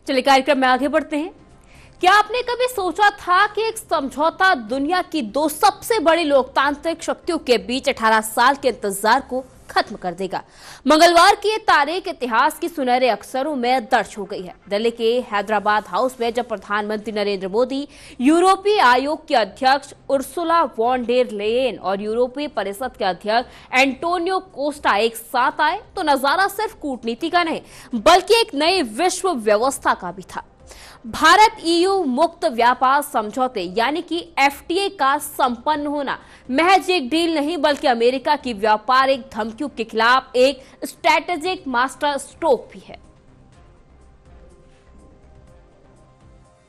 चलिए कार्यक्रम में आगे बढ़ते हैं। क्या आपने कभी सोचा था कि एक समझौता दुनिया की दो सबसे बड़ी लोकतांत्रिक शक्तियों के बीच 18 साल के इंतजार को खत्म कर देगा? मंगलवार की ये तारीख इतिहास की सुनहरे अक्षरों में दर्ज हो गई है। दिल्ली के हैदराबाद हाउस में जब प्रधानमंत्री नरेंद्र मोदी, यूरोपीय आयोग के अध्यक्ष उर्सुला वॉन डेर लेयन और यूरोपीय परिषद के अध्यक्ष एंटोनियो कोस्टा एक साथ आए तो नजारा सिर्फ कूटनीति का नहीं बल्कि एक नई विश्व व्यवस्था का भी था। भारत ईयू मुक्त व्यापार समझौते यानी कि एफटीए का संपन्न होना महज एक डील नहीं बल्कि अमेरिका की व्यापारिक धमकियों के खिलाफ एक स्ट्रैटेजिक मास्टर स्ट्रोक भी है।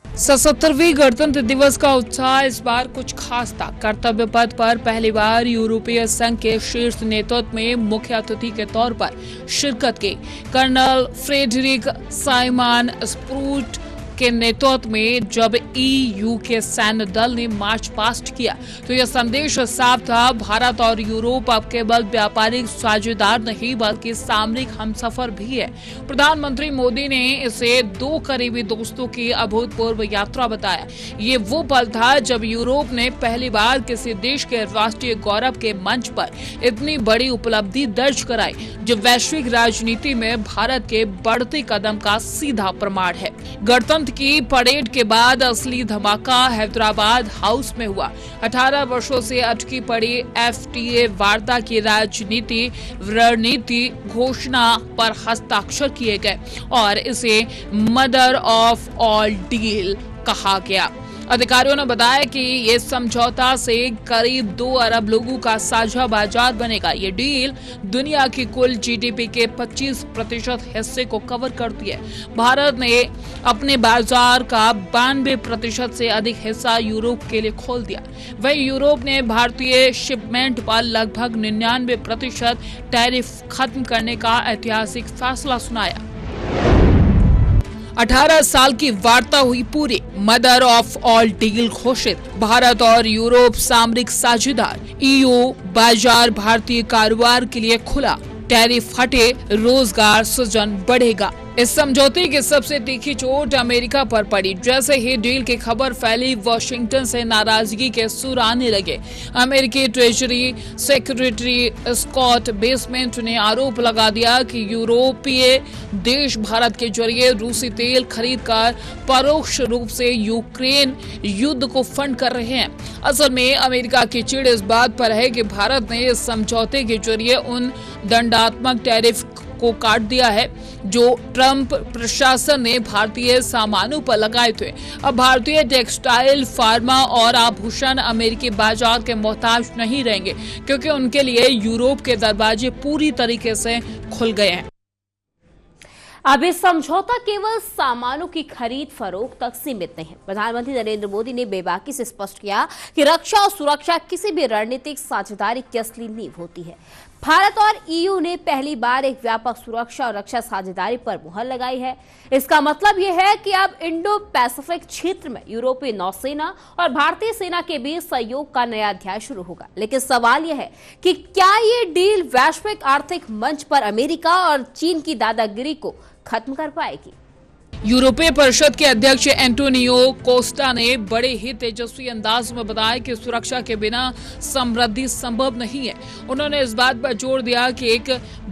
77वीं गणतंत्र दिवस का उत्साह इस बार कुछ खास था। कर्तव्य पथ पर पहली बार यूरोपीय संघ के शीर्ष नेतृत्व में मुख्य अतिथि के तौर पर शिरकत की। कर्नल फ्रेडरिक साइमन स्प्रूट के नेतृत्व में जब ईयू के सैन्य दल ने मार्च पास्ट किया तो यह संदेश साफ था, भारत और यूरोप अब केवल व्यापारिक साझेदार नहीं बल्कि सामरिक हमसफर भी है। प्रधानमंत्री मोदी ने इसे दो करीबी दोस्तों की अभूतपूर्व यात्रा बताया। ये वो पल था जब यूरोप ने पहली बार किसी देश के राष्ट्रीय गौरव के मंच पर इतनी बड़ी उपलब्धि दर्ज कराई, जो वैश्विक राजनीति में भारत के बढ़ते कदम का सीधा प्रमाण है। गणतंत्र की परेड के बाद असली धमाका हैदराबाद हाउस में हुआ। 18 वर्षों से अटकी पड़ी एफटीए वार्ता की राजनीति रणनीति घोषणा पर हस्ताक्षर किए गए और इसे मदर ऑफ ऑल डील कहा गया। अधिकारियों ने बताया कि ये समझौता से करीब 2 अरब लोगों का साझा बाजार बनेगा। ये डील दुनिया की कुल जीडीपी के 25% हिस्से को कवर करती है। भारत ने अपने बाजार का 92% से अधिक हिस्सा यूरोप के लिए खोल दिया। वहीं यूरोप ने भारतीय शिपमेंट पर लगभग 99% टैरिफ खत्म करने का ऐतिहासिक फैसला सुनाया। 18 साल की वार्ता हुई पूरी। मदर ऑफ ऑल डील घोषित। भारत और यूरोप सामरिक साझेदार। ईयू बाजार भारतीय कारोबार के लिए खुला। टैरिफ हटे, रोजगार सृजन बढ़ेगा। इस समझौते की सबसे तीखी चोट अमेरिका पर पड़ी। जैसे ही डील की खबर फैली, वॉशिंगटन से नाराजगी के सुर आने लगे। अमेरिकी ट्रेजरी सेक्रेटरी स्कॉट बेसमेंट ने आरोप लगा दिया कि यूरोपीय देश भारत के जरिए रूसी तेल खरीदकर परोक्ष रूप से यूक्रेन युद्ध को फंड कर रहे हैं। असल में अमेरिका की चिढ़ इस बात पर है कि भारत ने इस समझौते के जरिए उन दंडात्मक टैरिफ को काट दिया है जो ट्रंप प्रशासन ने भारतीय सामानों पर लगाए थे। अब भारतीय टेक्सटाइल, फार्मा और आभूषण अमेरिकी बाजार के मोहताज नहीं रहेंगे क्योंकि उनके लिए यूरोप के दरवाजे पूरी तरीके से खुल गए हैं। अब ये समझौता केवल सामानों की खरीद फरोख्त तक सीमित नहीं है। प्रधानमंत्री नरेंद्र मोदी ने बेबाकी से स्पष्ट किया कि रक्षा और सुरक्षा किसी भी रणनीतिक साझेदारी की असली नींव होती है। भारत और ईयू ने पहली बार एक व्यापक सुरक्षा और रक्षा साझेदारी पर मुहर लगाई है। इसका मतलब यह है कि अब इंडो पैसिफिक क्षेत्र में यूरोपीय नौसेना और भारतीय सेना के बीच सहयोग का नया अध्याय शुरू होगा। लेकिन सवाल यह है कि क्या ये डील वैश्विक आर्थिक मंच पर अमेरिका और चीन की दादागिरी को खत्म कर पाएगी? यूरोपीय परिषद के अध्यक्ष एंटोनियो कोस्टा ने बड़े ही तेजस्वी अंदाज में बताया कि सुरक्षा के बिना समृद्धि संभव नहीं है। उन्होंने इस बात पर जोर दिया कि एक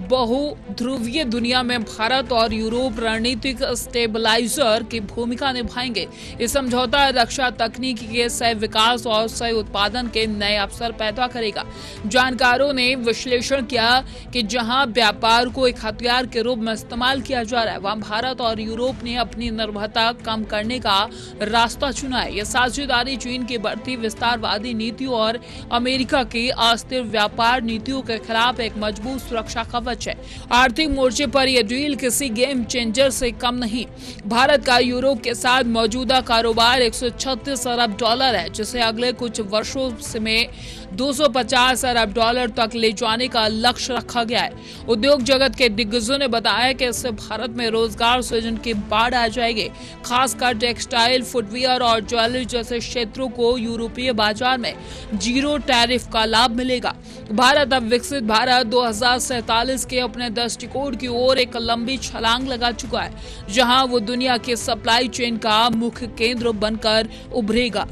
बहुध्रुवीय दुनिया में भारत और यूरोप रणनीतिक स्टेबलाइजर की भूमिका निभाएंगे। ये समझौता रक्षा तकनीकी के सह विकास और सह उत्पादन के नए अवसर पैदा करेगा। जानकारों ने विश्लेषण किया कि जहां व्यापार को एक हथियार के रूप में इस्तेमाल किया जा रहा है, वहां भारत और यूरोप ने अपनी निर्भरता कम करने का रास्ता चुना है। यह साझेदारी चीन की बढ़ती विस्तारवादी नीतियों और अमेरिका की अस्थिर व्यापार नीतियों के खिलाफ एक मजबूत सुरक्षा कवच है। आर्थिक मोर्चे पर यह डील किसी गेम चेंजर से कम नहीं। भारत का यूरोप के साथ मौजूदा कारोबार $136 अरब है, जिसे अगले कुछ वर्षों में 250 अरब डॉलर तक ले जाने का लक्ष्य रखा गया है। उद्योग जगत के दिग्गजों ने बताया कि इससे भारत में रोजगार सृजन की बाढ़ आ जाएगी। खासकर टेक्सटाइल, फुटवियर और ज्वेलरी जैसे क्षेत्रों को यूरोपीय बाजार में जीरो टैरिफ का लाभ मिलेगा। भारत अब विकसित भारत 2047 के अपने दृष्टिकोण की ओर एक लंबी छलांग लगा चुका है, जहां वो दुनिया के सप्लाई चेन का मुख्य केंद्र बनकर उभरेगा।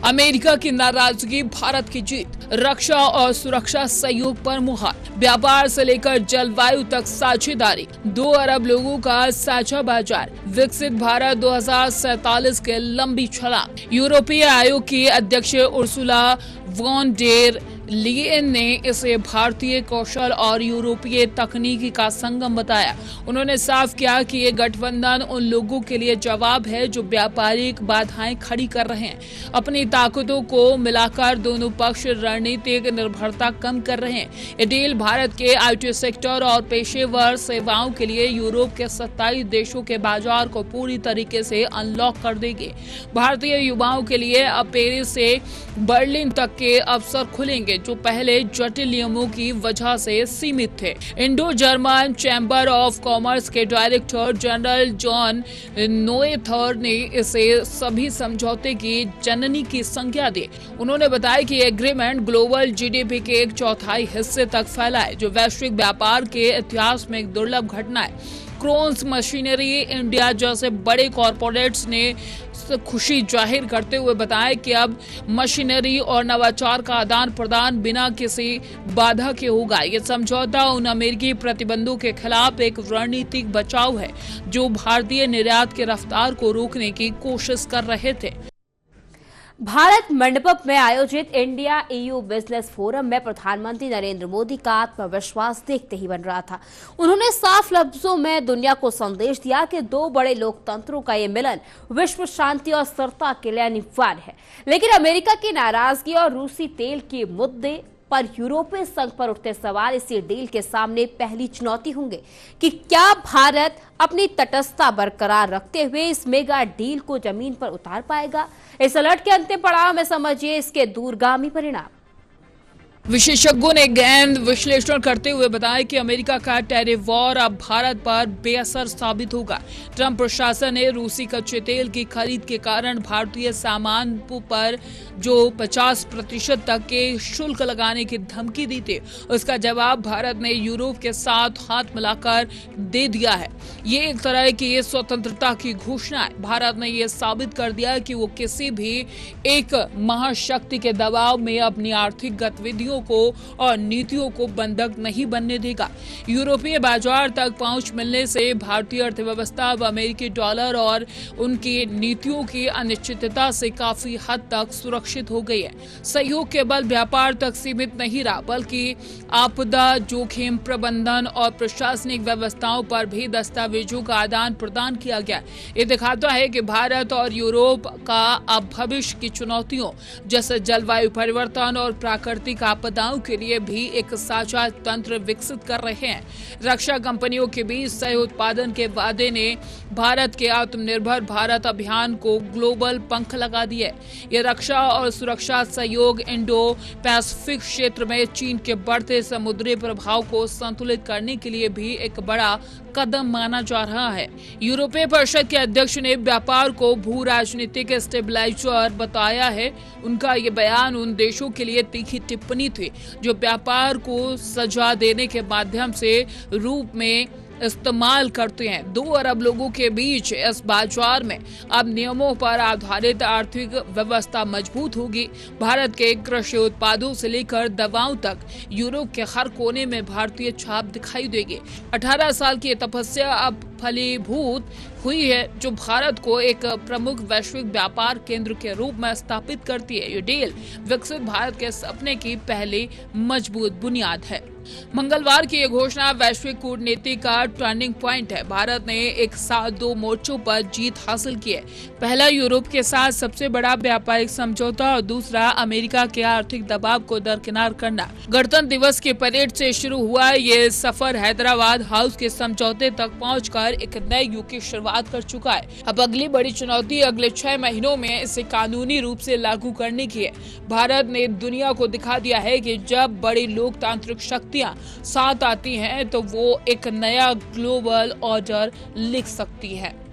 अमेरिका की नाराजगी, भारत की जीत। रक्षा और सुरक्षा सहयोग पर मुहर। व्यापार से लेकर जलवायु तक साझेदारी। 2 अरब लोगों का साझा बाजार। विकसित भारत 2047 के लंबी छलांग। यूरोपीय आयोग की अध्यक्ष उर्सुला वॉन डेर लीयन ने इसे भारतीय कौशल और यूरोपीय तकनीकी का संगम बताया। उन्होंने साफ किया कि ये गठबंधन उन लोगों के लिए जवाब है जो व्यापारिक बाधाएं खड़ी कर रहे हैं। अपनी ताकतों को मिलाकर दोनों पक्ष रणनीतिक निर्भरता कम कर रहे हैं। ये डील भारत के आईटी सेक्टर और पेशेवर सेवाओं के लिए यूरोप के 27 देशों के बाजार को पूरी तरीके से अनलॉक कर देगी। भारतीय युवाओं के लिए अब पेरिस से बर्लिन तक के अवसर खुलेंगे, जो पहले जटिल नियमों की वजह से सीमित थे। Indo German chamber of commerce के डायरेक्टर जनरल जॉन नोएथर ने इसे सभी समझौते की जननी की संज्ञा दी। उन्होंने बताया कि एग्रीमेंट ग्लोबल जीडीपी के 1/4 हिस्से तक फैला है, जो वैश्विक व्यापार के इतिहास में एक दुर्लभ घटना है। क्रोन्स मशीनरी इंडिया जैसे बड़े कॉरपोरेट्स ने खुशी जाहिर करते हुए बताया कि अब मशीनरी और नवाचार का आदान प्रदान बिना किसी बाधा के होगा। ये समझौता उन अमेरिकी प्रतिबंधों के खिलाफ एक रणनीतिक बचाव है जो भारतीय निर्यात की रफ्तार को रोकने की कोशिश कर रहे थे। भारत मंडपम में आयोजित इंडिया ईयू बिजनेस फोरम में प्रधानमंत्री नरेंद्र मोदी का आत्मविश्वास देखते ही बन रहा था। उन्होंने साफ लफ्जों में दुनिया को संदेश दिया कि 2 बड़े लोकतंत्रों का ये मिलन विश्व शांति और स्थिरता के लिए अनिवार्य है। लेकिन अमेरिका की नाराजगी और रूसी तेल के मुद्दे पर यूरोपीय संघ पर उठते सवाल इसी डील के सामने पहली चुनौती होंगे कि क्या भारत अपनी तटस्थता बरकरार रखते हुए इस मेगा डील को जमीन पर उतार पाएगा। इस अलर्ट के अंतिम पड़ाव में समझिए इसके दूरगामी परिणाम। विशेषज्ञों ने गहन विश्लेषण करते हुए बताया कि अमेरिका का टैरिफ वॉर अब भारत पर बेअसर साबित होगा। ट्रंप प्रशासन ने रूसी कच्चे तेल की खरीद के कारण भारतीय सामान पर जो 50% तक के शुल्क लगाने की धमकी दी थी, उसका जवाब भारत ने यूरोप के साथ हाथ मिलाकर दे दिया है। ये एक तरह की स्वतंत्रता की घोषणा है। भारत ने यह साबित कर दिया कि वो किसी भी एक महाशक्ति के दबाव में अपनी आर्थिक गतिविधियों को और नीतियों को बंधक नहीं बनने देगा। यूरोपीय बाजार तक पहुंच मिलने से भारतीय अर्थव्यवस्था अब अमेरिकी डॉलर और उनकी नीतियों की अनिश्चितता से काफी हद तक सुरक्षित हो गई है। सहयोग केवल व्यापार तक सीमित नहीं रहा, बल्कि आपदा जोखिम प्रबंधन और प्रशासनिक व्यवस्थाओं पर भी दस्तावेजों का आदान प्रदान किया गया। ये दिखाता है कि भारत और यूरोप का अब भविष्य की चुनौतियों जैसे जलवायु परिवर्तन और प्राकृतिक आपदाओं के लिए भी एक साझा तंत्र विकसित कर रहे हैं। रक्षा कंपनियों के बीच सह उत्पादन के वादे ने भारत के आत्मनिर्भर भारत अभियान को ग्लोबल पंख लगा दिए। ये रक्षा और सुरक्षा सहयोग इंडो पैसिफिक क्षेत्र में चीन के बढ़ते समुद्री प्रभाव को संतुलित करने के लिए भी एक बड़ा कदम माना जा रहा है। यूरोपीय परिषद के अध्यक्ष ने व्यापार को भू राजनीतिक स्टेबलाइजर बताया है। उनका ये बयान उन देशों के लिए तीखी टिप्पणी थी जो व्यापार को सजा देने के माध्यम से रूप में इस्तेमाल करते हैं। 2 अरब लोगों के बीच इस बाजार में अब नियमों पर आधारित आर्थिक व्यवस्था मजबूत होगी। भारत के कृषि उत्पादों से लेकर दवाओं तक यूरोप के हर कोने में भारतीय छाप दिखाई देगी। 18 साल की तपस्या अब फलीभूत हुई है, जो भारत को एक प्रमुख वैश्विक व्यापार केंद्र के रूप में स्थापित करती है। ये डील विकसित भारत के सपने की पहली मजबूत बुनियाद है। मंगलवार की यह घोषणा वैश्विक कूटनीति का टर्निंग पॉइंट है। भारत ने एक साथ 2 मोर्चों पर जीत हासिल की है। पहला यूरोप के साथ सबसे बड़ा व्यापारिक समझौता और दूसरा अमेरिका के आर्थिक दबाव को दरकिनार करना। गणतंत्र दिवस के परेड से शुरू हुआ ये सफर हैदराबाद हाउस के समझौते तक पहुंचकर एक नए युग की शुरुआत कर चुका है। अब अगली बड़ी चुनौती अगले 6 महीनों में इसे कानूनी रूप से लागू करने की है। भारत ने दुनिया को दिखा दिया है कि जब बड़ी लोकतांत्रिक शक्तियां साथ आती हैं तो वो एक नया ग्लोबल ऑर्डर लिख सकती है।